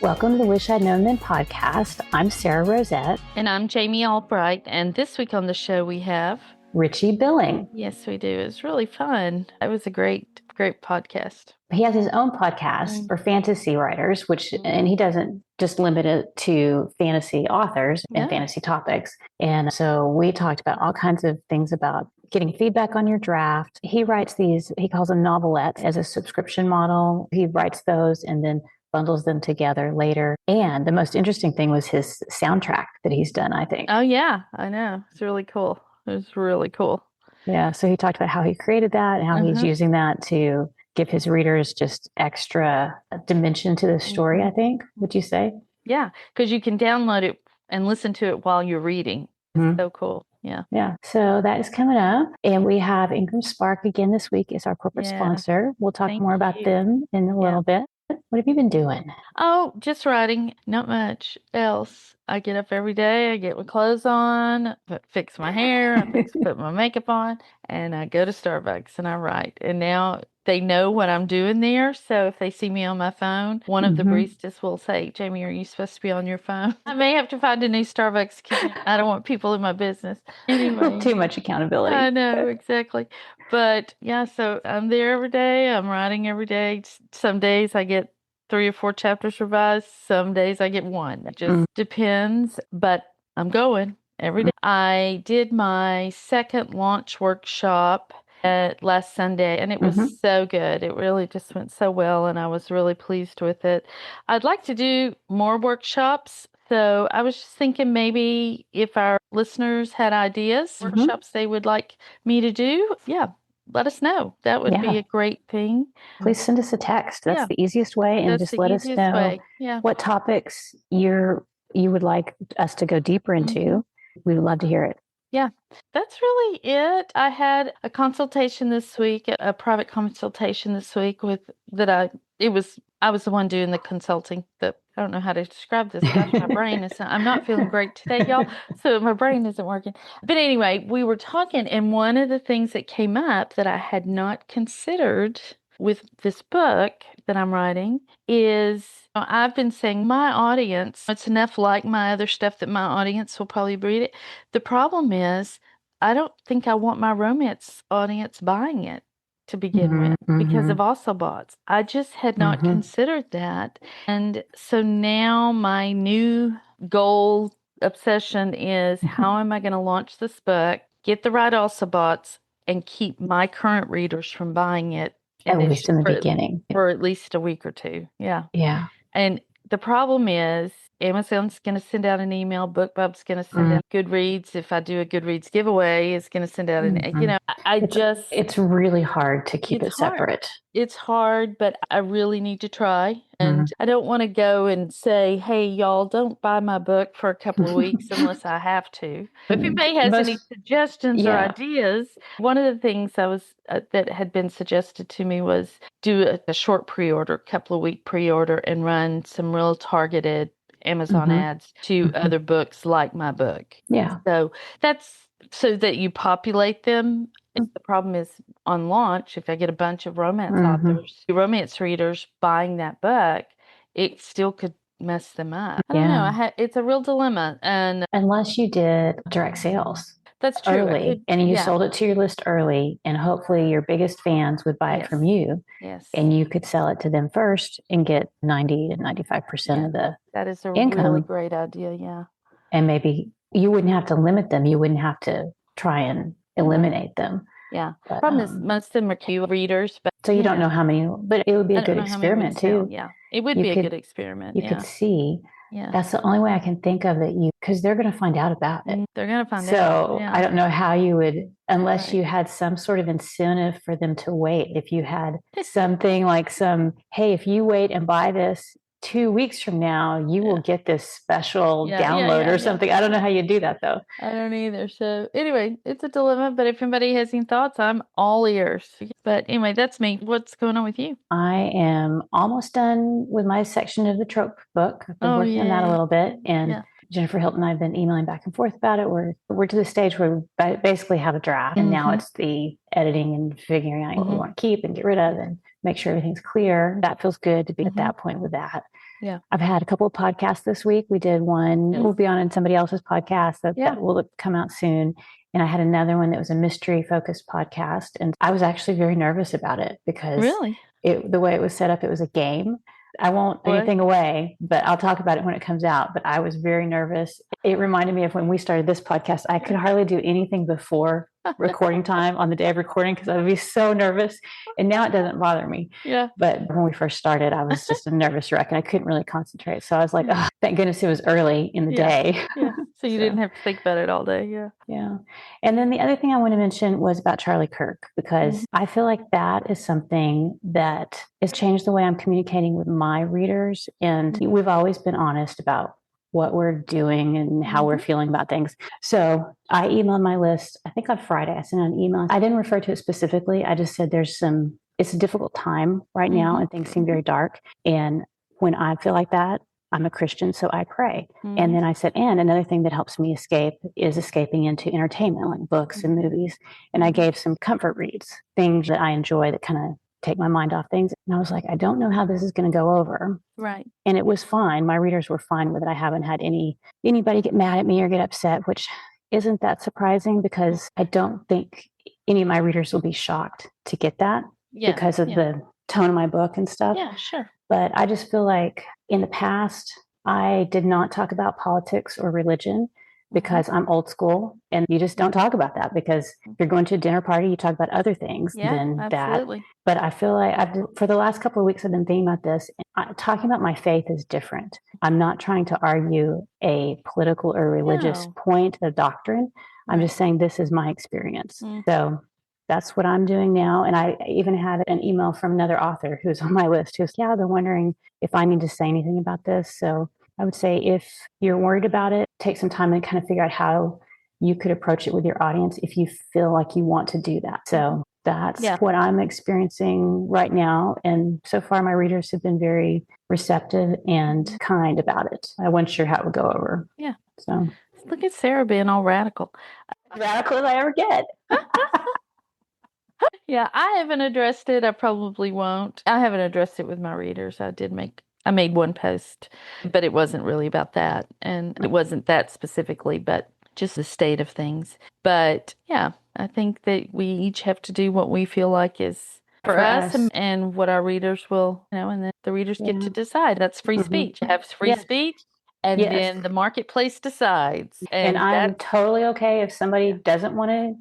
Welcome to the Wish I'd Known Then podcast. I'm Sarah Rosette. And I'm Jamie Albright. And this week on the show we have Richie Billing. Yes, we do. It's really fun. It was a great podcast. He has his own podcast for fantasy writers, and he doesn't just limit it to fantasy authors and fantasy topics. And so we talked about all kinds of things about getting feedback on your draft. He writes these, he calls them novelettes as a subscription model. He writes those and then bundles them together later. And the most interesting thing was his soundtrack that he's done, I think. Oh, yeah, I know. It's really cool. It was really cool. Yeah. So he talked about how he created that and how he's using that to give his readers just extra dimension to the story, I think. Would you say? Yeah, because you can download it and listen to it while you're reading. It's so cool. Yeah. Yeah. So that is coming up. And we have Ingram Spark again this week as our corporate sponsor. We'll talk more about them in a little bit. What have you been doing? Oh, just writing. Not much else. I get up every day. I get my clothes on, fix my hair, put my makeup on, and I go to Starbucks and I write. And now they know what I'm doing there. So if they see me on my phone, one of the baristas will say, Jamie, are you supposed to be on your phone? I may have to find a new Starbucks because I don't want people in my business. Anyway. Too much accountability. I know, exactly. But yeah, so I'm there every day. I'm writing every day. Some days I get 3 or 4 chapters revised. Some days I get 1. It just depends. But I'm going every day. I did my second launch workshop last Sunday, and it was so good. It really just went so well, and I was really pleased with it. I'd like to do more workshops. So I was just thinking maybe if our listeners had ideas, workshops they would like me to do, let us know. That would be a great thing. Please send us a text. That's the easiest way. And just let us know what topics you would like us to go deeper into. We would love to hear it. Yeah, that's really it. I had a consultation this week, a private consultation this week I was the one doing the consulting. I don't know how to describe this. Gosh, my brain I'm not feeling great today, y'all. So my brain isn't working. But anyway, we were talking, and one of the things that came up that I had not considered with this book that I'm writing is I've been saying my audience, it's enough like my other stuff that my audience will probably read it. The problem is I don't think I want my romance audience buying it to begin with because of also bots. I just had not considered that. And so now my new goal obsession is how am I going to launch this book, get the right also bots, and keep my current readers from buying it. At least in the beginning. For at least a week or 2. Yeah. Yeah. And the problem is Amazon's going to send out an email. BookBub's going to send out Goodreads. If I do a Goodreads giveaway, it's going to send out it's really hard to keep it separate. It's hard, but I really need to try. And I don't want to go and say, hey, y'all, don't buy my book for a couple of weeks unless I have to. If anybody has any suggestions or ideas, one of the things that had been suggested to me was do a short pre-order, a couple of week pre-order, and run some real targeted Amazon ads to other books like my book. Yeah. So that's so that you populate them. The problem is on launch, if I get a bunch of romance authors, romance readers buying that book, it still could mess them up. I don't know. It's a real dilemma. And unless you did direct sales. That's true. Early, and you sold it to your list early, and hopefully your biggest fans would buy it from you. Yes. And you could sell it to them first and get 90 to 95% of the that is a income. Really great idea. Yeah. And maybe you wouldn't have to limit them. You wouldn't have to try and eliminate them. Yeah. But, problem is most of them are Q readers, but so you don't know how many, but it would be a good experiment too. Yeah. It would be a good experiment. You could see. Yeah. That's the only way I can think of because they're going to find out about it. They're going to find out. So I don't know how you would, unless you had some sort of incentive for them to wait. If you had something like hey, if you wait and buy this 2 weeks from now, you will get this special download or something. I don't know how you do that though. I don't either. So anyway, it's a dilemma, but if anybody has any thoughts, I'm all ears. But anyway, that's me. What's going on with you? I am almost done with my section of the trope book. I've been working on that a little bit, and Jennifer Hilton and I have been emailing back and forth about it. We're to the stage where we basically have a draft, and now it's the editing and figuring out what we want to keep and get rid of and make sure everything's clear. That feels good to be at that point with that. Yeah. I've had a couple of podcasts this week. We did one, it will be on somebody else's podcast that will come out soon. And I had another one that was a mystery focused podcast. And I was actually very nervous about it because the way it was set up, it was a game. I won't give anything away, but I'll talk about it when it comes out. But I was very nervous. It reminded me of when we started this podcast. I could hardly do anything before recording time on the day of recording because I would be so nervous. And now it doesn't bother me. Yeah. But when we first started, I was just a nervous wreck and I couldn't really concentrate. So I was like, oh, thank goodness it was early in the day. Yeah. So you didn't have to think about it all day. Yeah. Yeah. And then the other thing I want to mention was about Charlie Kirk, because I feel like that is something that has changed the way I'm communicating with my readers. And we've always been honest about what we're doing and how we're feeling about things. So I emailed my list, I think on Friday, I sent an email. I didn't refer to it specifically. I just said it's a difficult time right now and things seem very dark. And when I feel like that, I'm a Christian, so I pray. And then I said, and another thing that helps me escape is escaping into entertainment, like books and movies. And I gave some comfort reads, things that I enjoy that kind of take my mind off things. And I was like, I don't know how this is going to go over. Right. And it was fine. My readers were fine with it. I haven't had anybody get mad at me or get upset, which isn't that surprising because I don't think any of my readers will be shocked to get that because of the tone of my book and stuff. Yeah, sure. But I just feel like in the past, I did not talk about politics or religion because I'm old school and you just don't talk about that because if you're going to a dinner party, you talk about other things than absolutely. that. But I feel like for the last couple of weeks, I've been thinking about this. Talking about my faith is different. I'm not trying to argue a political or religious point of doctrine. I'm just saying this is my experience. So that's what I'm doing now. And I even had an email from another author who's on my list who's, they're wondering if I need to say anything about this. So I would say if you're worried about it, take some time and kind of figure out how you could approach it with your audience if you feel like you want to do that. So that's what I'm experiencing right now. And so far, my readers have been very receptive and kind about it. I wasn't sure how it would go over. Yeah. So look at Sarah being all radical. Radical as I ever get. Yeah, I haven't addressed it. I probably won't. I haven't addressed it with my readers. I made one post, but it wasn't really about that. And it wasn't that specifically, but just the state of things. But yeah, I think that we each have to do what we feel like is for us and what our readers will, and then the readers get to decide. That's free speech. You have free speech. And then the marketplace decides. And I'm totally okay if somebody doesn't want to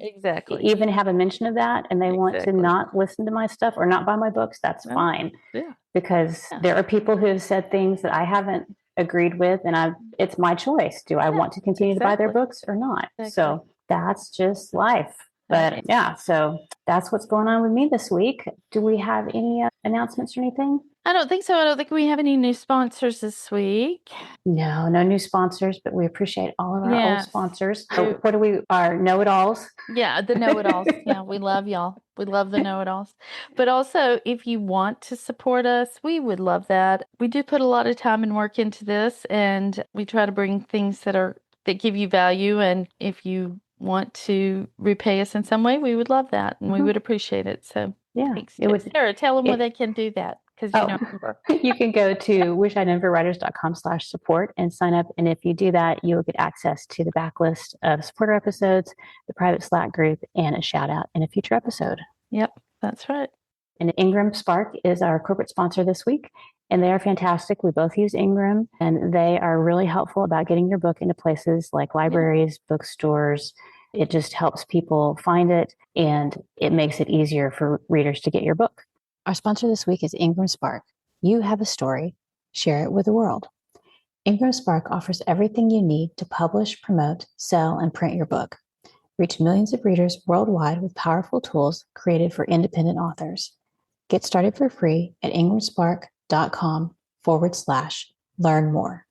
even have a mention of that and they want to not listen to my stuff or not buy my books, that's fine. Yeah. Because there are people who have said things that I haven't agreed with and it's my choice. Do I want to continue to buy their books or not? So that's just life. But so that's what's going on with me this week. Do we have any announcements or anything? I don't think so. I don't think we have any new sponsors this week. No new sponsors, but we appreciate all of our old sponsors. So what are we, our know-it-alls? Yeah, the know-it-alls. Yeah, we love y'all. We love the know-it-alls. But also, if you want to support us, we would love that. We do put a lot of time and work into this, and we try to bring things that give you value. And if you want to repay us in some way, we would love that, and we would appreciate it. So thanks. Sarah, tell them where they can do that. You can go to wishidneverwriters.com/support and sign up. And if you do that, you will get access to the backlist of supporter episodes, the private Slack group, and a shout out in a future episode. Yep, that's right. And Ingram Spark is our corporate sponsor this week. And they are fantastic. We both use Ingram, and they are really helpful about getting your book into places like libraries, bookstores. It just helps people find it, and it makes it easier for readers to get your book. Our sponsor this week is Ingram Spark. You have a story, share it with the world. Ingram Spark offers everything you need to publish, promote, sell, and print your book. Reach millions of readers worldwide with powerful tools created for independent authors. Get started for free at ingramspark.com/learn more.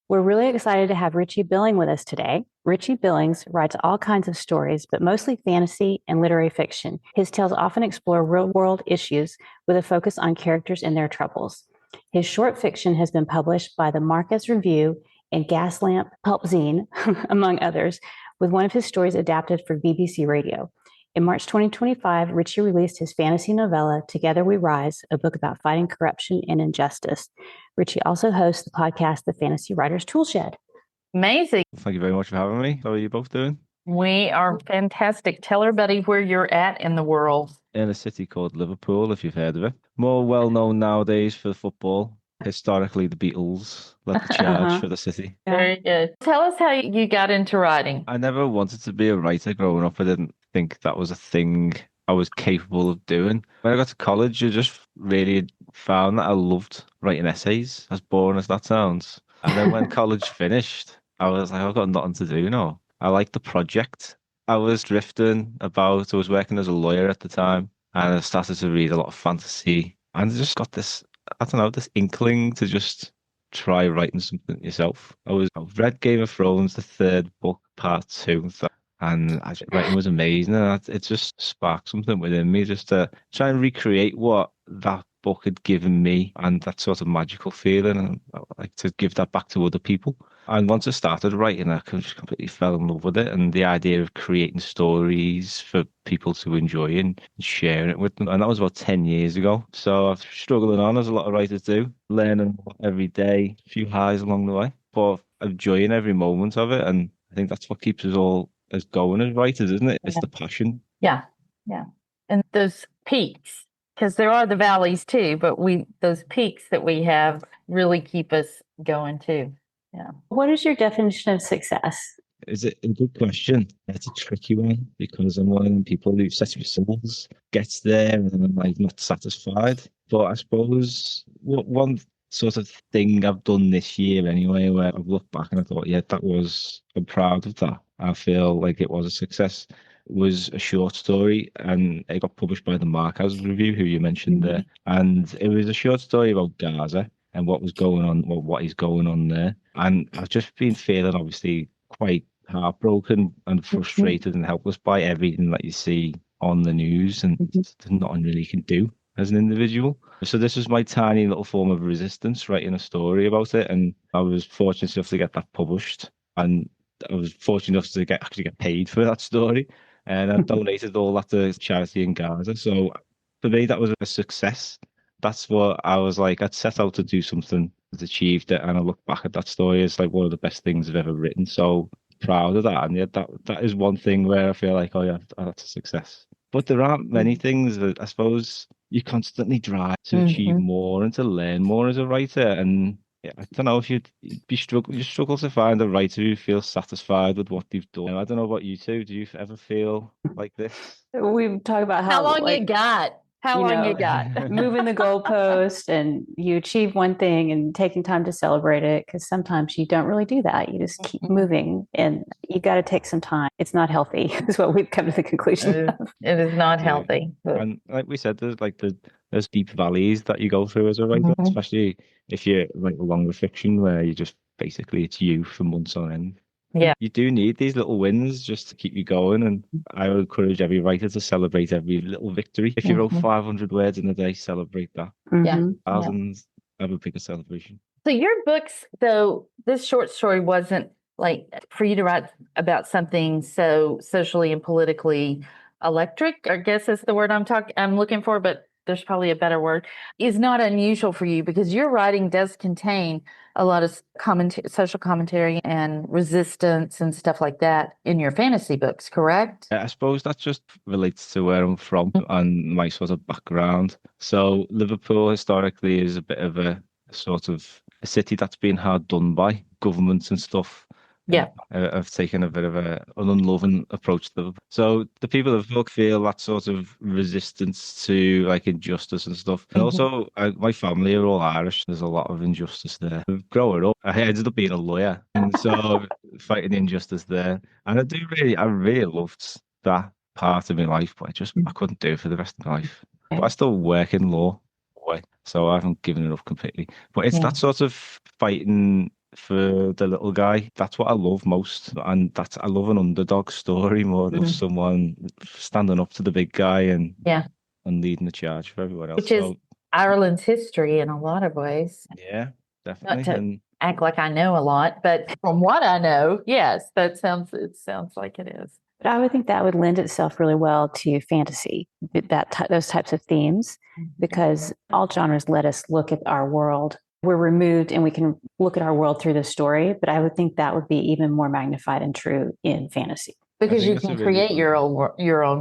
We're really excited to have Richie Billing with us today. Richie Billings writes all kinds of stories, but mostly fantasy and literary fiction. His tales often explore real-world issues with a focus on characters and their troubles. His short fiction has been published by the Marcus Review and Gaslamp Pulp Zine, among others, with one of his stories adapted for BBC Radio. In March 2025, Richie released his fantasy novella, Together We Rise, a book about fighting corruption and injustice. Richie also hosts the podcast, The Fantasy Writers Toolshed. Amazing. Thank you very much for having me. How are you both doing? We are fantastic. Tell everybody where you're at in the world. In a city called Liverpool, if you've heard of it. More well known nowadays for football. Historically, the Beatles led the charge for the city. Very good. Tell us how you got into writing. I never wanted to be a writer growing up. I didn't think that was a thing I was capable of doing. When I got to college, I just really found that I loved writing essays, as boring as that sounds. And then when college finished, I was like, I've got nothing to do now. I liked the project. I was drifting about. I was working as a lawyer at the time, and I started to read a lot of fantasy. And I just got this, I don't know, this inkling to just try writing something yourself. I've read Game of Thrones, the third book, part two, and writing was amazing. And it just sparked something within me just to try and recreate what that book had given me and that sort of magical feeling. And I like to give that back to other people. And once I started writing, I just completely fell in love with it. And the idea of creating stories for people to enjoy and sharing it with them. And that was about 10 years ago. So I've struggling on, as a lot of writers do, learning every day, a few highs along the way, but enjoying every moment of it. And I think that's what keeps us all as going as writers, isn't it? It's the passion. Yeah. And those peaks, because there are the valleys too, but those peaks that we have really keep us going too. Yeah. What is your definition of success? Is it a good question? It's a tricky one because I'm one of the people who sets themselves, gets there, and I'm like not satisfied. But I suppose one sort of thing I've done this year anyway, where I've looked back and I thought, yeah, I'm proud of that. I feel like it was a success. Was a short story, and it got published by the Markhouse Review, who you mentioned there. And it was a short story about Gaza and what was going on, what is going on there. And I've just been feeling obviously quite heartbroken and frustrated and helpless by everything that you see on the news, and there's nothing really you can do as an individual. So this was my tiny little form of resistance, writing a story about it. And I was fortunate enough to get that published, and I was fortunate enough to actually get paid for that story. And I donated all that to charity in Gaza. So for me, that was a success. That's what I was like. I'd set out to do something, I'd achieved it, and I look back at that story as like one of the best things I've ever written. So proud of that. And yeah, that is one thing where I feel like, oh yeah, that's a success. But there aren't many things that I suppose you constantly drive to achieve more and to learn more as a writer. And yeah, I don't know if you struggle to find a writer who feels satisfied with what they've done. I don't know about you two. Do you ever feel like this? We talk about how long you got. How long you got. Moving the goalpost, and you achieve one thing and taking time to celebrate it, because sometimes you don't really do that. You just keep moving, and you got to take some time. It's not healthy, is what we've come to the conclusion of. It is not healthy. And like we said, there's deep valleys that you go through as a writer, especially if you're like a longer fiction where you just basically it's you for months on end. Yeah. You do need these little wins just to keep you going. And I would encourage every writer to celebrate every little victory. If you wrote 500 words in a day, celebrate that. Thousands, have a bigger celebration. So your books, though, this short story wasn't like for you to write about something so socially and politically electric, I guess is the word I'm looking for, but there's probably a better word, is not unusual for you because your writing does contain a lot of social commentary and resistance and stuff like that in your fantasy books, correct? I suppose that just relates to where I'm from and my sort of background. So Liverpool historically is a bit of a sort of a city that's been hard done by governments and stuff. Yeah. I've taken a bit of an unloving approach to them. So the people of Hook feel that sort of resistance to like injustice and stuff. And also my family are all Irish. There's a lot of injustice there. Growing up, I ended up being a lawyer. And so fighting the injustice there. And I really loved that part of my life, but I couldn't do it for the rest of my life. But I still work in law, so I haven't given it up completely. But it's that sort of fighting for the little guy. That's what I love most. And I love an underdog story more than someone standing up to the big guy and leading the charge for everyone else. Which is Ireland's history in a lot of ways. Yeah, definitely. Not to act like I know a lot, but from what I know, yes, it sounds like it is. But I would think that would lend itself really well to fantasy, those types of themes, because all genres let us look at our world. We're removed and we can look at our world through the story, but I would think that would be even more magnified and true in fantasy. Because you can create your own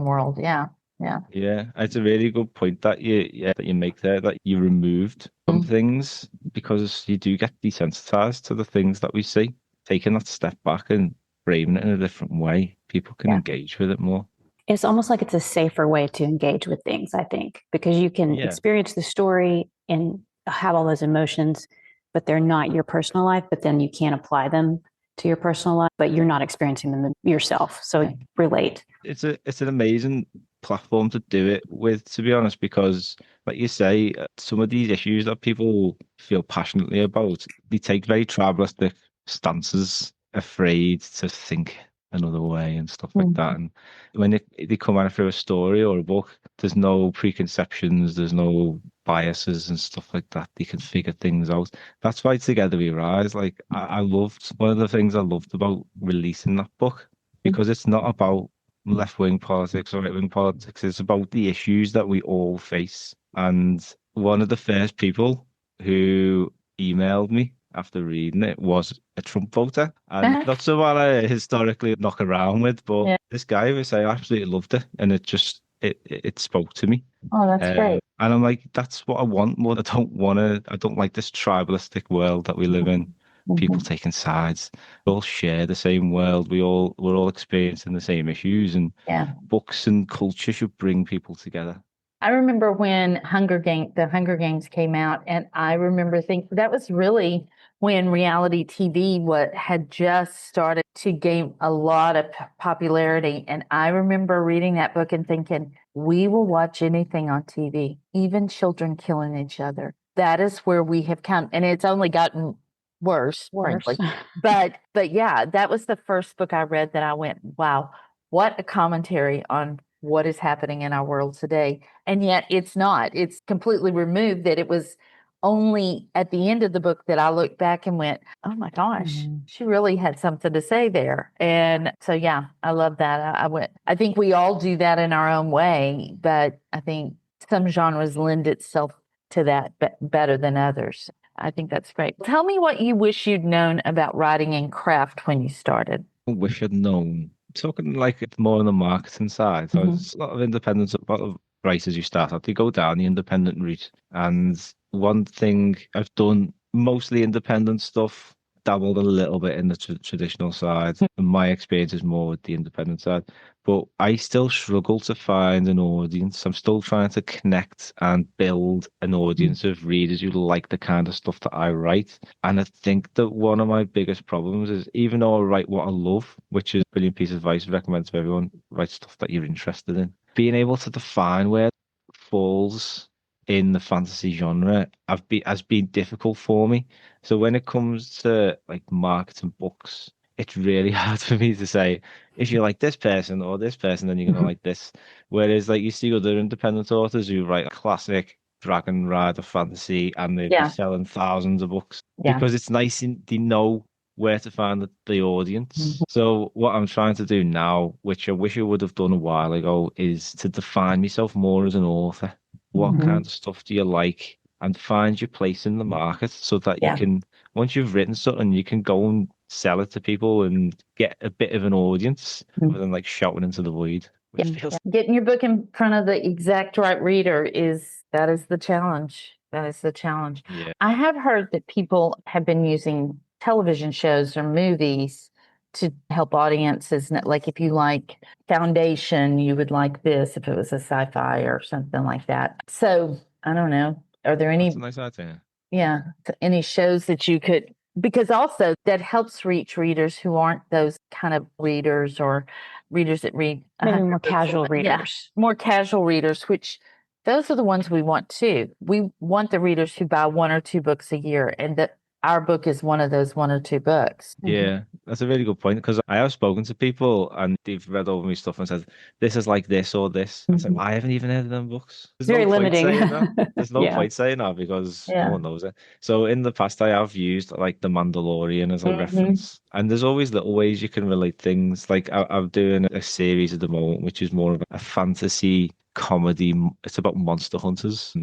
world. Yeah. Yeah. Yeah, it's a really good point that you make there, that you removed some things, because you do get desensitized to the things that we see. Taking that step back and framing it in a different way, people can engage with it more. It's almost like it's a safer way to engage with things, I think, because you can experience the story and have all those emotions, but they're not your personal life, but then you can't apply them to your personal life, but you're not experiencing them yourself. So relate. It's an amazing platform to do it with, to be honest, because like you say, some of these issues that people feel passionately about, they take very tribalistic stances, afraid to think another way and stuff like that. And when they come out through a story or a book, there's no preconceptions, there's no biases and stuff like that. They can figure things out. That's why Together We Rise, like I loved, one of the things I loved about releasing that book, because it's not about left-wing politics or right-wing politics. It's about the issues that we all face. And one of the first people who emailed me after reading it was a Trump voter, and not someone I historically knock around with, but this guy was, I absolutely loved it, and it spoke to me. Oh, that's great. And I'm like, that's what I want more. I don't like this tribalistic world that we live in. People taking sides. We all share the same world. We're all experiencing the same issues, and books and culture should bring people together. I remember when the Hunger Games came out, and I remember thinking that was really when reality TV had just started to gain a lot of popularity. And I remember reading that book and thinking, we will watch anything on TV, even children killing each other. That is where we have come, and it's only gotten worse. Frankly. But yeah, that was the first book I read that I went, wow, what a commentary on what is happening in our world today. And yet it's not. It's completely removed. That it was only at the end of the book that I looked back and went, oh my gosh, she really had something to say there. And so, yeah, I love that. I think we all do that in our own way, but I think some genres lend itself to that better than others. I think that's great. Tell me what you wish you'd known about writing and craft when you started. I wish I'd known. Talking like it's more on the marketing side. So there's a lot of independent writers who start out, they go down the independent route. And one thing I've done, mostly independent stuff, dabbled a little bit in the traditional side. And my experience is more with the independent side. But I still struggle to find an audience. I'm still trying to connect and build an audience of readers who like the kind of stuff that I write. And I think that one of my biggest problems is, even though I write what I love, which is a brilliant piece of advice I recommend to everyone, write stuff that you're interested in. Being able to define where it falls in the fantasy genre has been difficult for me. So when it comes to like marketing books, it's really hard for me to say, if you like this person or this person, then you're going to like this. Whereas like you see other independent authors who write a classic Dragon Rider fantasy and they'd be selling thousands of books because it's nice and they know where to find the audience. So what I'm trying to do now, which I wish I would have done a while ago, is to define myself more as an author. What kind of stuff do you like? And find your place in the market so that you can, once you've written something, you can go and sell it to people and get a bit of an audience rather than like shouting into the void. Getting your book in front of the exact right reader is the challenge. That is the challenge. Yeah. I have heard that people have been using television shows or movies to help audiences. Like if you like Foundation, you would like this if it was a sci-fi or something like that. So I don't know. Are there any? That's a nice idea. Yeah, any shows that you could, because also that helps reach readers who aren't those kind of readers or readers that read maybe more casual readers. Yeah, more casual readers, which those are the ones we want too. We want the readers who buy one or two books a year, and that our book is one of those 1 or 2 books. Yeah, that's a really good point because I have spoken to people and they've read over my stuff and said, this is like this or this. I said, well, I haven't even heard of them books. There's Very no point limiting. saying that. There's no Yeah. point saying that because Yeah. no one knows it. So in the past, I have used like The Mandalorian as a reference. And there's always little ways you can relate things. Like I'm doing a series at the moment, which is more of a fantasy comedy. It's about monster hunters.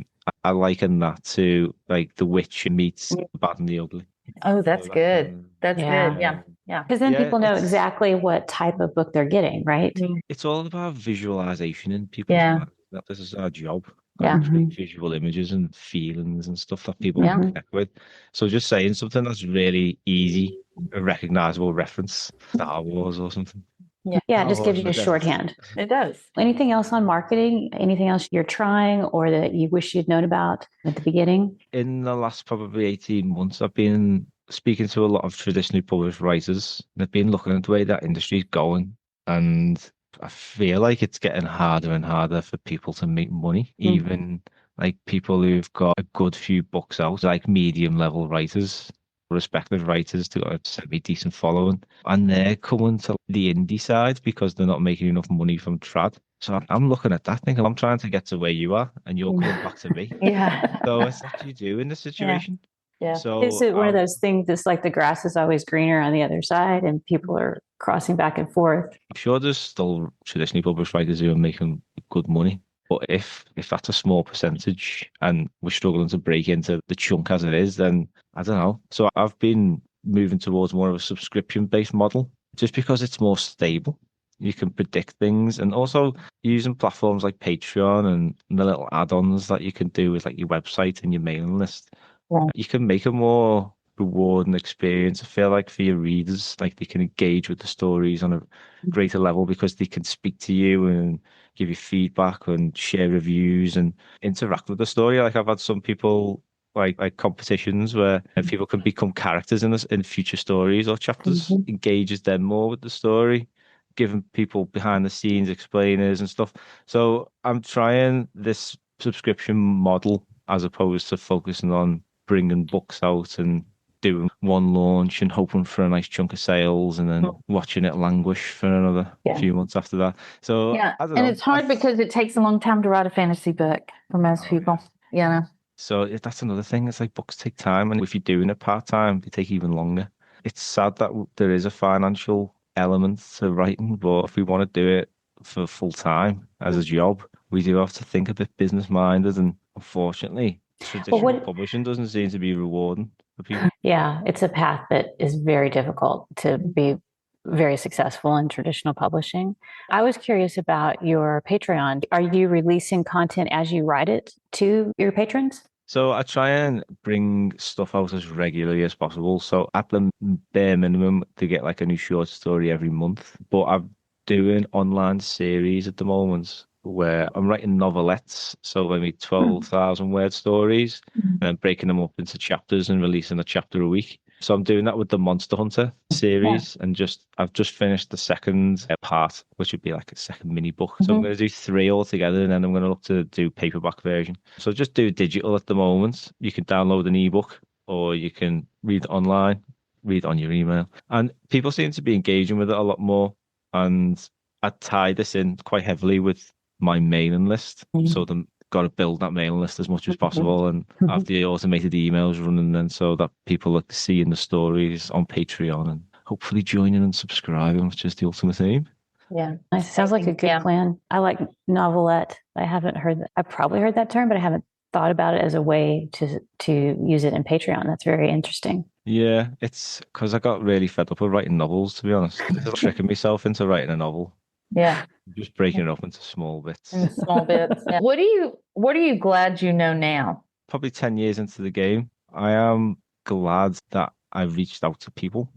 I liken that to like The Witch meets The Bad and the Ugly. Oh, that's So good. That's Yeah. good. Yeah. Yeah. Because then Yeah, people know it's- exactly what type of book they're getting, right? It's all about visualization in people's Yeah. minds. That this is our job. Yeah. Like, create visual images and feelings and stuff that people Yeah. can connect with. So just saying something that's really easy, a recognizable reference, Star Wars or something. Yeah, it Star just Wars gives in you the a desert. shorthand. It does. Anything else on marketing? Anything else you're trying or that you wish you'd known about at the beginning? In the last probably 18 months, I've been speaking to a lot of traditionally published writers. They've been looking at the way that industry is going. And I feel like it's getting harder and harder for people to make money, even like people who've got a good few books out, like medium level writers, respected writers to got a semi-decent following. And they're coming to the indie side because they're not making enough money from trad. So I'm looking at that thinking, I'm trying to get to where you are and you're coming back to me. Yeah. So it's what you do in this situation. Yeah. So Is it one of those things that's like the grass is always greener on the other side and people are crossing back and forth? I'm sure there's still traditionally published writers who are making good money. But if that's a small percentage and we're struggling to break into the chunk as it is, then I don't know. So I've been moving towards more of a subscription-based model just because it's more stable. You can predict things and also using platforms like Patreon and the little add-ons that you can do with like your website and your mailing list. Yeah. You can make a more rewarding experience. I feel like for your readers, like they can engage with the stories on a greater level because they can speak to you and give you feedback and share reviews and interact with the story. Like I've had some people like competitions where people can become characters in this in future stories or chapters, engages them more with the story, giving people behind the scenes explainers and stuff. So I'm trying this subscription model as opposed to focusing on bringing books out and doing one launch and hoping for a nice chunk of sales and then watching it languish for another few months after that. So Yeah. I don't And know. it's hard because it takes a long time to write a fantasy book for most people. You know. So that's another thing. It's like books take time, and if you're doing it part time, they take even longer. It's sad that there is a financial element to writing, but if we want to do it for full time as a job, we do have to think a bit business minded. And unfortunately, traditional publishing doesn't seem to be rewarding for people. Yeah, it's a path that is very difficult to be very successful in traditional publishing. I was curious about your Patreon. Are you releasing content as you write it to your patrons? So I try and bring stuff out as regularly as possible. So at the bare minimum, to get like a new short story every month. But I'm doing online series at the moment where I'm writing novelettes. So maybe 12,000 word stories and then breaking them up into chapters and releasing a chapter a week. So I'm doing that with the Monster Hunter series and I've just finished the second part, which would be like a second mini book. So I'm going to do 3 altogether and then I'm going to look to do paperback version. So just do digital at the moment. You can download an ebook or you can read it online, read it on your email. And people seem to be engaging with it a lot more. And I tie this in quite heavily with my mailing list. So the got to build that mailing list as much as possible and have the automated emails running then so that people like seeing the stories on Patreon and hopefully joining and subscribing, which is the ultimate aim. Yeah. Nice. Sounds like a good plan. I like novelette. I haven't heard that. I've probably heard that term, but I haven't thought about it as a way to use it in Patreon. That's very interesting. Yeah, it's because I got really fed up with writing novels, to be honest. Tricking myself into writing a novel. Yeah. Just breaking it up into small bits. Small bits. Yeah. What are you glad you know now? Probably 10 years into the game, I am glad that I reached out to people.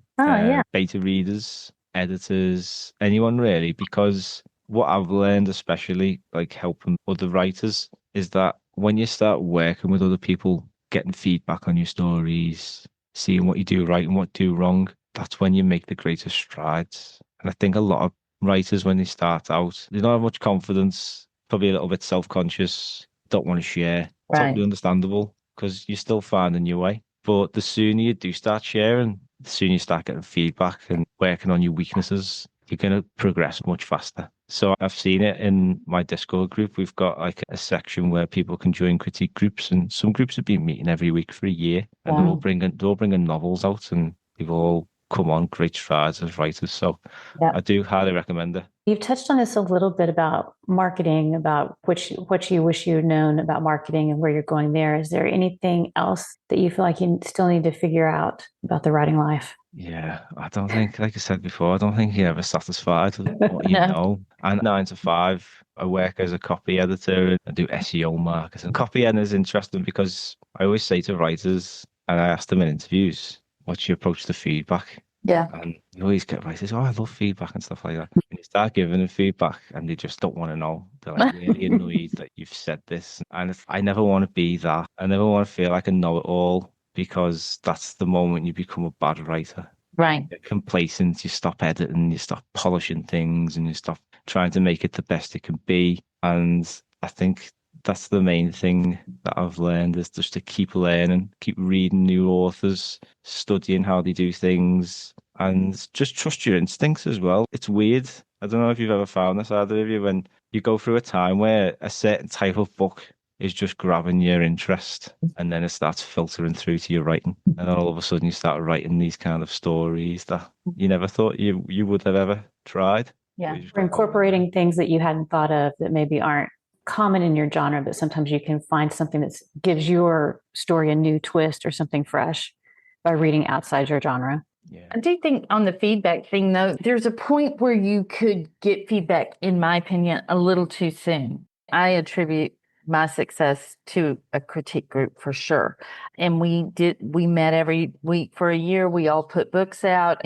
Beta readers, editors, anyone really, because what I've learned, especially like helping other writers, is that when you start working with other people, getting feedback on your stories, seeing what you do right and what you do wrong, that's when you make the greatest strides. And I think a lot of writers, when they start out, they don't have much confidence, probably a little bit self-conscious, don't want to share. Totally understandable because you're still finding your way. But the sooner you do start sharing, the sooner you start getting feedback and working on your weaknesses, you're going to progress much faster. So I've seen it in my Discord group. We've got like a section where people can join critique groups, and some groups have been meeting every week for a year, and they're all bringing novels out, and people all come on great strides as writers. So I do highly recommend it. You've touched on this a little bit about marketing, about what you wish you had known about marketing and where you're going there. Is there anything else that you feel like you still need to figure out about the writing life? Yeah, I don't think, like I said before, I don't think you're ever satisfied with what you know. And 9 to 5, I work as a copy editor and do SEO marketing. Copy editing is interesting because I always say to writers, and I ask them in interviews, what's your approach to feedback? Yeah. And you always get writers, I love feedback and stuff like that. And you start giving them feedback and they just don't want to know. They're like really annoyed that you've said this. And I never want to be that. I never want to feel like I know it all, because that's the moment you become a bad writer. Right. You're complacent, you stop editing, you stop polishing things, and you stop trying to make it the best it can be. And I think that's the main thing that I've learned, is just to keep learning, keep reading new authors, studying how they do things, and just trust your instincts as well. It's weird. I don't know if you've ever found this, either of you, when you go through a time where a certain type of book is just grabbing your interest, and then it starts filtering through to your writing, and then all of a sudden you start writing these kind of stories that you never thought you would have ever tried. Yeah. Or incorporating things that you hadn't thought of that maybe aren't common in your genre, but sometimes you can find something that gives your story a new twist or something fresh by reading outside your genre. Yeah. I do think on the feedback thing, though, there's a point where you could get feedback, in my opinion, a little too soon. I attribute my success to a critique group for sure. And we met every week for a year. We all put books out.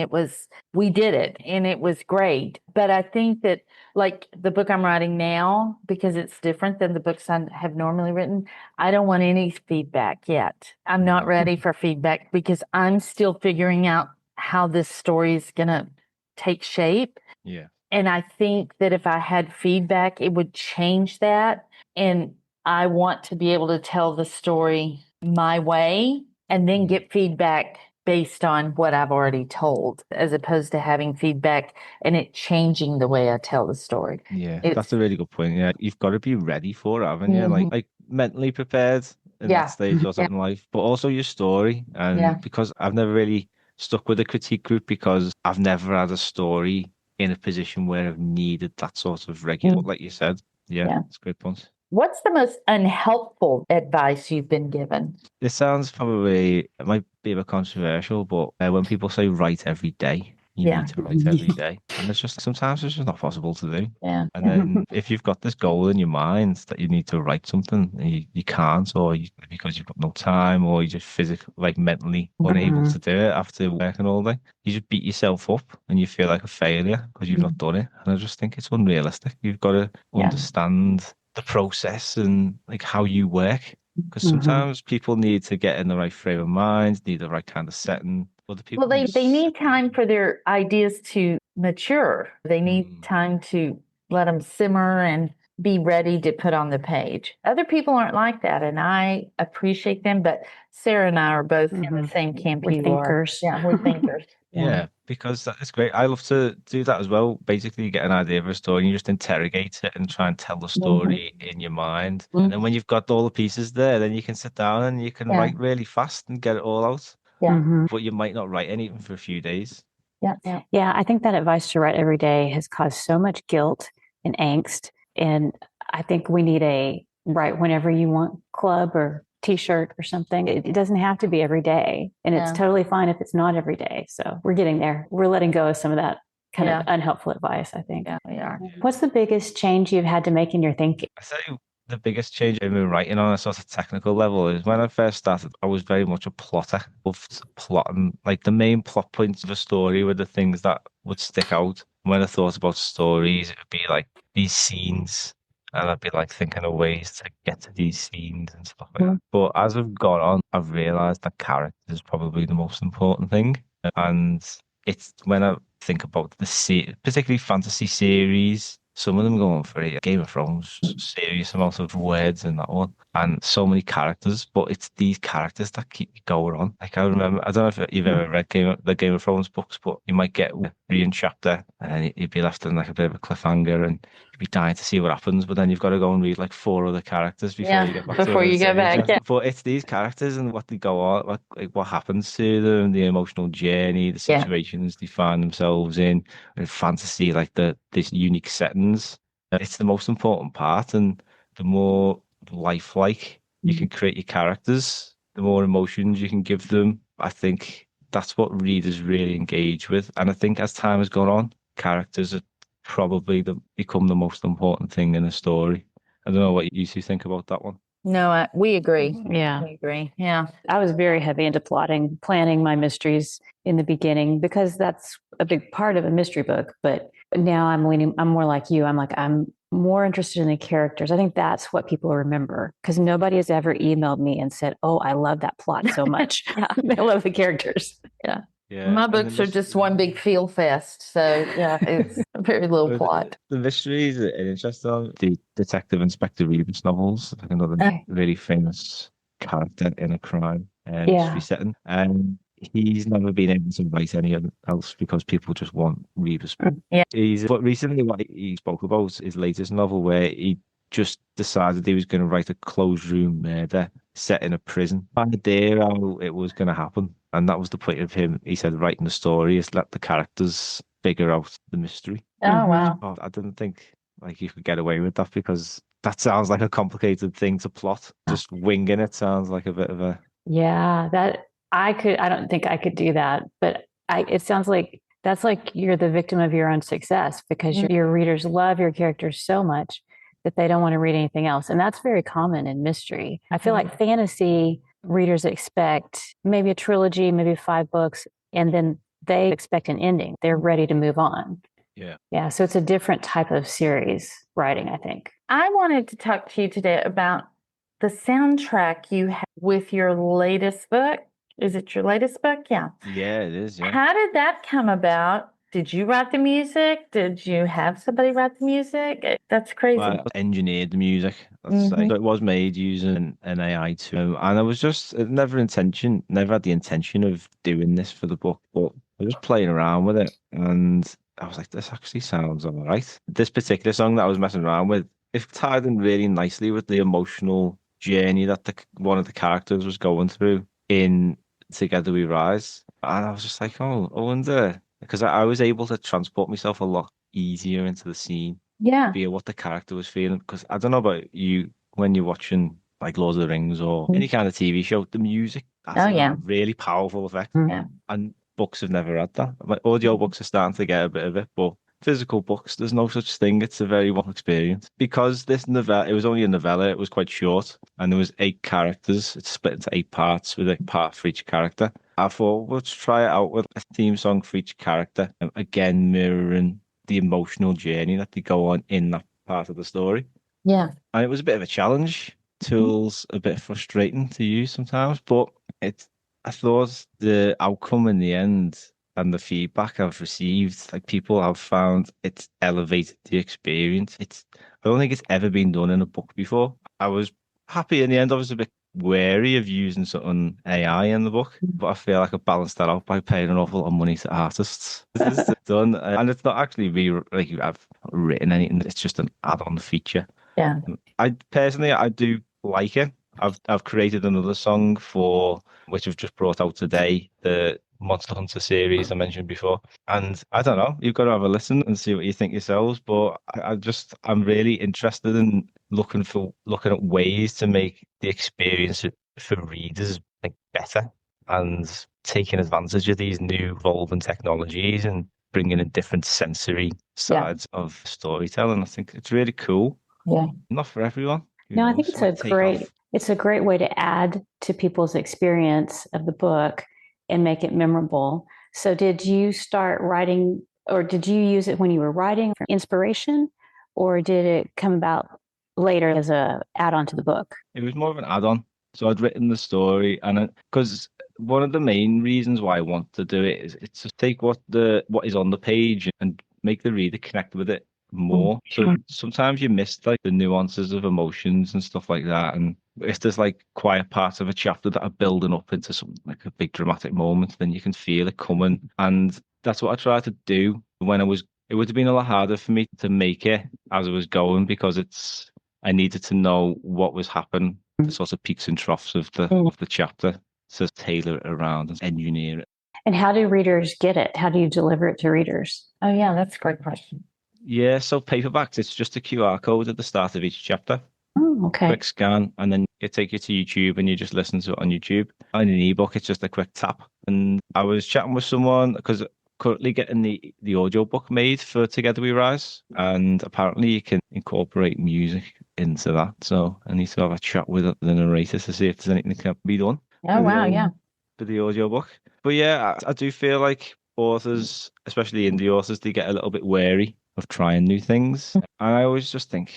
We did it, and it was great. But I think that, like the book I'm writing now, because it's different than the books I have normally written, I don't want any feedback yet. I'm not ready for feedback because I'm still figuring out how this story is going to take shape. Yeah. And I think that if I had feedback, it would change that. And I want to be able to tell the story my way and then get feedback based on what I've already told, as opposed to having feedback and it changing the way I tell the story. Yeah, that's a really good point. Yeah, you've got to be ready for it, haven't you? Like mentally prepared in that stage or something, like, but also your story. And because I've never really stuck with a critique group, because I've never had a story in a position where I've needed that sort of regular, like you said. Yeah, it's a great point. What's the most unhelpful advice you've been given? This sounds it might be a bit controversial, but when people say write every day, you need to write every day. And sometimes it's just not possible to do. Yeah. And then if you've got this goal in your mind that you need to write something, and you can't, because you've got no time, or you're just physically, like mentally unable to do it after working all day, you just beat yourself up and you feel like a failure because you've not done it. And I just think it's unrealistic. You've got to understand the process and like how you work, because sometimes people need to get in the right frame of mind, need the right kind of setting. They need time for their ideas to mature. They need time to let them simmer and be ready to put on the page. Other people aren't like that, and I appreciate them, but Sarah and I are both in the same camp. We're thinkers. Yeah, we're thinkers. Yeah, because that's great. I love to do that as well. Basically, you get an idea of a story and you just interrogate it and try and tell the story in your mind. And then when you've got all the pieces there, then you can sit down and you can write really fast and get it all out. Yeah. But you might not write anything for a few days. Yeah, I think that advice to write every day has caused so much guilt and angst. And I think we need a write whenever you want club or T-shirt or something. It doesn't have to be every day. And it's totally fine if it's not every day. So we're getting there. We're letting go of some of that kind of unhelpful advice, I think. Yeah, we are. What's the biggest change you've had to make in your thinking? I say the biggest change I've been writing on a sort of technical level is when I first started, I was very much a plotter of plotting. Like the main plot points of a story were the things that would stick out. When I thought about stories, it would be like these scenes, and I'd be like thinking of ways to get to these scenes and stuff like that. But as I've gone on, I've realized that character is probably the most important thing. And it's when I think about particularly fantasy series, some of them going for a Game of Thrones, serious amount of words in that one, and so many characters. But it's these characters that keep you going on. Like I remember, I don't know if you've ever read the Game of Thrones books, but you might get a brilliant chapter, and you'd be left in like a bit of a cliffhanger, and you'd be dying to see what happens. But then you've got to go and read like 4 other characters before you get back before to you go back. Yeah. But it's these characters and what they go on, what happens to them, the emotional journey, the situations they find themselves in fantasy, like this unique settings. It's the most important part, and the more lifelike you can create your characters, the more emotions you can give them. I think that's what readers really engage with, and I think as time has gone on, characters are probably become the most important thing in a story. I don't know what you two think about that one. No, we agree. Yeah. We agree. Yeah. I was very heavy into planning my mysteries in the beginning because that's a big part of a mystery book. But now I'm more like you. I'm more interested in the characters. I think that's what people remember because nobody has ever emailed me and said, "Oh, I love that plot so much." I love the characters. Yeah. Yeah, my books are just one big feel fest. So yeah, it's a very little plot. The mysteries are interesting. The Detective Inspector Rebus novels, like another really famous character in a crime mystery setting. And he's never been able to write any else because people just want Rebus. Yeah. But recently what he spoke about was his latest novel where he just decided he was going to write a closed room murder set in a prison. Idea how it was going to happen. And that was the point of him. He said writing the story is let the characters figure out the mystery. Oh, wow. I didn't think like you could get away with that because that sounds like a complicated thing to plot. Just winging it sounds like a bit of a... Yeah, I don't think I could do that, but it sounds like that's like you're the victim of your own success because your readers love your characters so much that they don't want to read anything else. And that's very common in mystery. I feel like fantasy readers expect maybe a trilogy, maybe 5 books, and then they expect an ending. They're ready to move on. Yeah. Yeah. So it's a different type of series writing, I think. I wanted to talk to you today about the soundtrack you have with your latest book. Is it your latest book? Yeah. Yeah, it is. Yeah. How did that come about? Did you write the music? Did you have somebody write the music? That's crazy. Well, I engineered the music. So it was made using an AI tool, and I was just never had the intention of doing this for the book, but I was just playing around with it, and I was like, this actually sounds all right. This particular song that I was messing around with, it tied in really nicely with the emotional journey that one of the characters was going through in Together We Rise, and I was just like, oh, I wonder. Because I was able to transport myself a lot easier into the scene, via what the character was feeling. Because I don't know about you, when you're watching like Lord of the Rings or any kind of TV show, the music has a really powerful effect. And books have never had that. Like audio books are starting to get a bit of it, but physical books, there's no such thing. It's a very one experience. Because this novella, it was only a novella, it was quite short, and there was 8 characters. It's split into 8 parts with a part for each character. I thought, let's try it out with a theme song for each character, again mirroring the emotional journey that they go on in that part of the story. Yeah. And it was a bit of a challenge. Tools a bit frustrating to use sometimes, but I thought the outcome in the end and the feedback I've received, like people have found it's elevated the experience. I don't think it's ever been done in a book before. I was happy in the end. I was a bit wary of using something AI in the book, but I feel like I balanced that out by paying an awful lot of money to artists. This is done, and it's not actually like I've written anything. It's just an add-on feature. Yeah. I personally do like it. I've created another song for which I've just brought out today, the Monster Hunter series I mentioned before. And I don't know, you've got to have a listen and see what you think yourselves. But I'm really interested in looking at ways to make the experience for readers like better and taking advantage of these new evolving technologies and bringing in different sensory sides of storytelling. I think it's really cool. Yeah. Not for everyone. No, I think it's a great way to add to people's experience of the book and make it memorable. So did you start writing, or did you use it when you were writing for inspiration, or did it come about later as a add-on to the book? It was more of an add-on. So I'd written the story, and because one of the main reasons why I want to do it is it's to take what is on the page and make the reader connect with it more. So sometimes you miss like the nuances of emotions and stuff like that. And if there's like quiet parts of a chapter that are building up into something like a big dramatic moment, then you can feel it coming. And that's what I tried to do when it would have been a lot harder for me to make it as I was going because I needed to know what was happening, the sort of peaks and troughs of the chapter, to tailor it around and engineer it. And how do readers get it? How do you deliver it to readers? Oh, yeah, that's a great question. Yeah, so paperbacks, it's just a QR code at the start of each chapter. Oh, okay. Quick scan, and then it take you to YouTube and you just listen to it on YouTube. On an ebook, it's just a quick tap. And I was chatting with someone because currently getting the audio book made for Together We Rise, and apparently you can incorporate music into that. So I need to have a chat with the narrator to see if there's anything that can be done. Oh, wow, yeah. For the audio book. But yeah, I do feel like authors, especially indie authors, they get a little bit wary of trying new things. And I always just think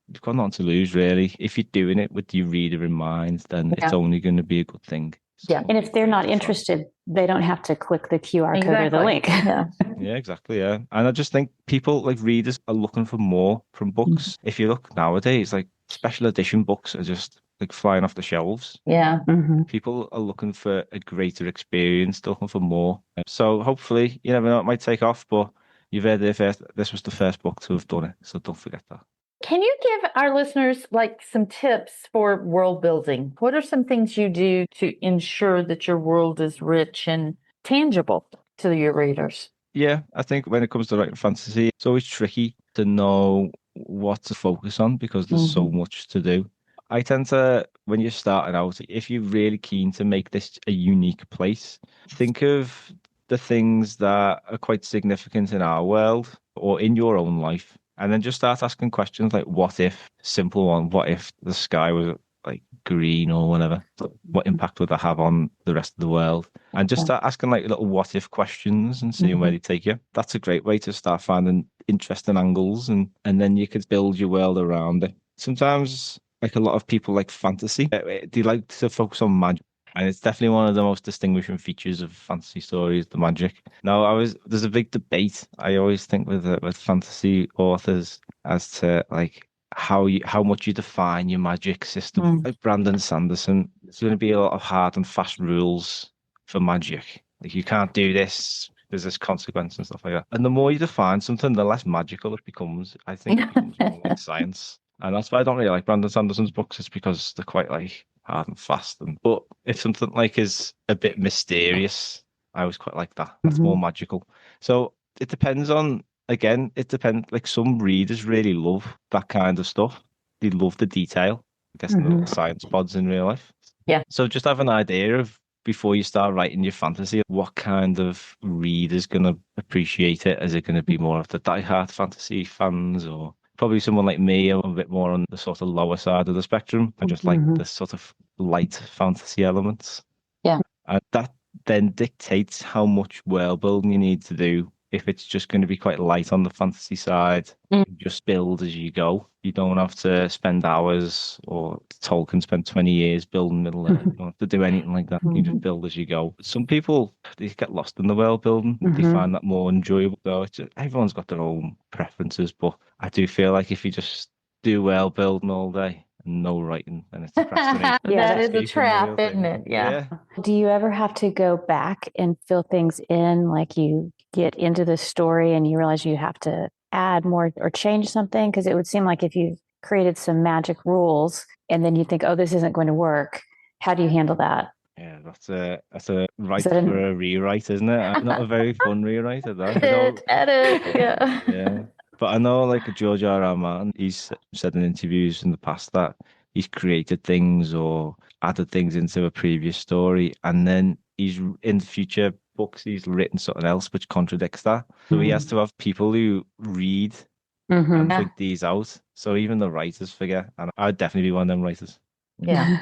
you've got nothing to lose, really. If you're doing it with your reader in mind, then it's only going to be a good thing. Yeah. And if they're not interested, they don't have to click the QR code or the link. Yeah. Yeah, exactly. Yeah. And I just think people, like readers, are looking for more from books. If you look nowadays, like special edition books are just like flying off the shelves. Yeah. People are looking for a greater experience, they're looking for more. So hopefully, you never know, it might take off, but you've heard it first. This was the first book to have done it, so don't forget that. Can you give our listeners like some tips for world building? What are some things you do to ensure that your world is rich and tangible to your readers? Yeah, I think when it comes to writing fantasy, it's always tricky to know what to focus on because there's so much to do. I tend to, when you're starting out, if you're really keen to make this a unique place, think of the things that are quite significant in our world or in your own life. And then just start asking questions like, what if, simple one, what if the sky was like green or whatever? What impact would that have on the rest of the world? And just start asking like little what if questions and seeing where they take you. That's a great way to start finding interesting angles and then you could build your world around it. Sometimes, like a lot of people like fantasy, they like to focus on magic. And it's definitely one of the most distinguishing features of fantasy stories, the magic. Now, there's a big debate. I always think with fantasy authors as to like how much you define your magic system. Like Brandon Sanderson, there's going to be a lot of hard and fast rules for magic. Like you can't do this. There's this consequence and stuff like that. And the more you define something, the less magical it becomes. I think it becomes more like science. And that's why I don't really like Brandon Sanderson's books. It's because they're quite like hard and fast. But if something like is a bit mysterious, I always quite like that. That's more magical. So it depends on, again, it depends. Like some readers really love that kind of stuff. They love the detail. I guess the little science pods in real life. Yeah. So just have an idea of, before you start writing your fantasy, what kind of reader's going to appreciate it? Is it going to be more of the diehard fantasy fans, or probably someone like me? I'm a bit more on the sort of lower side of the spectrum. I just like the sort of light fantasy elements. Yeah. And that then dictates how much world building you need to do. If it's just going to be quite light on the fantasy side, you just build as you go. You don't have to spend hours, or Tolkien spent 20 years building Middle Earth. You don't have to do anything like that. You just build as you go. Some people, they get lost in the world building. They find that more enjoyable. So everyone's got their own preferences, but I do feel like if you just do world building all day and no writing, then it's procrastinating. That is a trap, isn't it? Yeah. Do you ever have to go back and fill things in, like you get into the story and you realize you have to add more or change something? Because it would seem like if you created some magic rules and then you think, oh, this isn't going to work, how do you handle that? Yeah, that's a right for a rewrite, isn't it? Not a very fun rewrite of that. Edit. Yeah. Yeah. But I know, like George R.R. Martin, he's said in interviews in the past that he's created things or added things into a previous story, and then he's in future books he's written something else which contradicts that. So he has to have people who read and think these out. So even the writers forget, and I'd definitely be one of them writers. Yeah,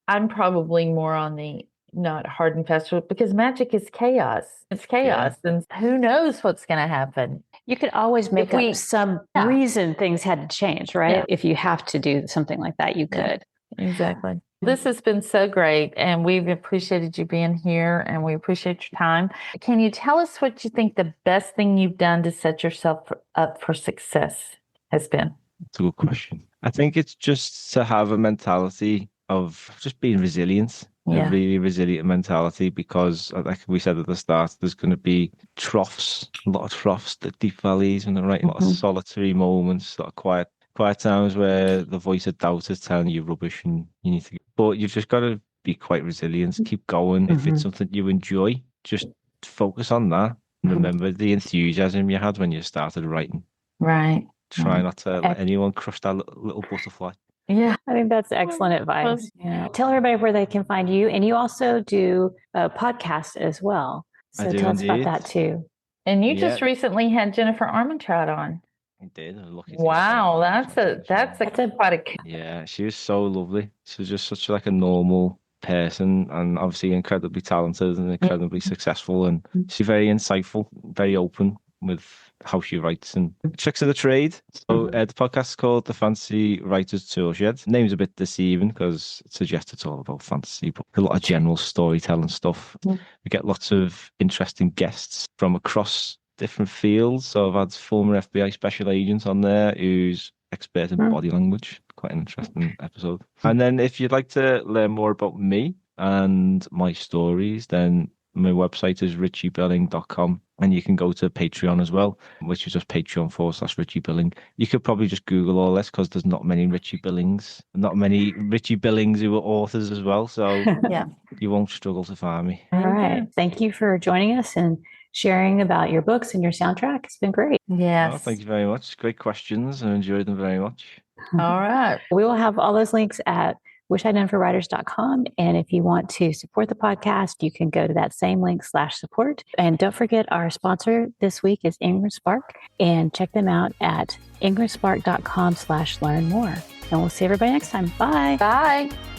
I'm probably more on the not hard and fast rule, because magic is chaos. It's chaos, and who knows what's going to happen. You could always make up some reason things had to change, right? If you have to do something like that, you could. Exactly. This has been so great, and we've appreciated you being here, and we appreciate your time. Can you tell us what you think the best thing you've done to set yourself up for success has been? That's a good question. I think it's just to have a mentality of just being resilient, a really resilient mentality, because like we said at the start, there's going to be troughs, a lot of troughs, the deep valleys and a lot of solitary moments, a lot of quiet times where the voice of doubt is telling you rubbish and you need to, but you've just got to be quite resilient, keep going. If it's something you enjoy, just focus on that. Remember the enthusiasm you had when you started writing. Right. Try not to let anyone crush that little butterfly. Yeah, I think that's excellent advice. Tell everybody where they can find you. And you also do a podcast as well. So tell us about that too. And you just recently had Jennifer Armentrout on. I did. Wow, that's quite a. Yeah, she was so lovely. She was just such like a normal person, and obviously incredibly talented and incredibly successful, and she's very insightful, very open with how she writes and tricks of the trade. So the podcast is called The Fantasy Writers Toolshed. The name's a bit deceiving because it suggests it's all about fantasy, but a lot of general storytelling stuff. We get lots of interesting guests from across different fields. So I've had former FBI special agents on there who's expert in body language. Quite an interesting episode. And then if you'd like to learn more about me and my stories, then my website is richiebilling.com, and you can go to Patreon as well, which is just Patreon/Richie Billing. You could probably just Google all this because there's not many Richie Billings who are authors as well. So you won't struggle to find me. All right. Thank you for joining us and sharing about your books and your soundtrack. It's been great. Yes. Oh, thank you very much. Great questions. I enjoyed them very much. All right. We will have all those links at wishiddoneforwriters.com. And if you want to support the podcast, you can go to that same link /support. And don't forget, our sponsor this week is Ingram Spark, and check them out at ingramspark.com/learn more. And we'll see everybody next time. Bye. Bye.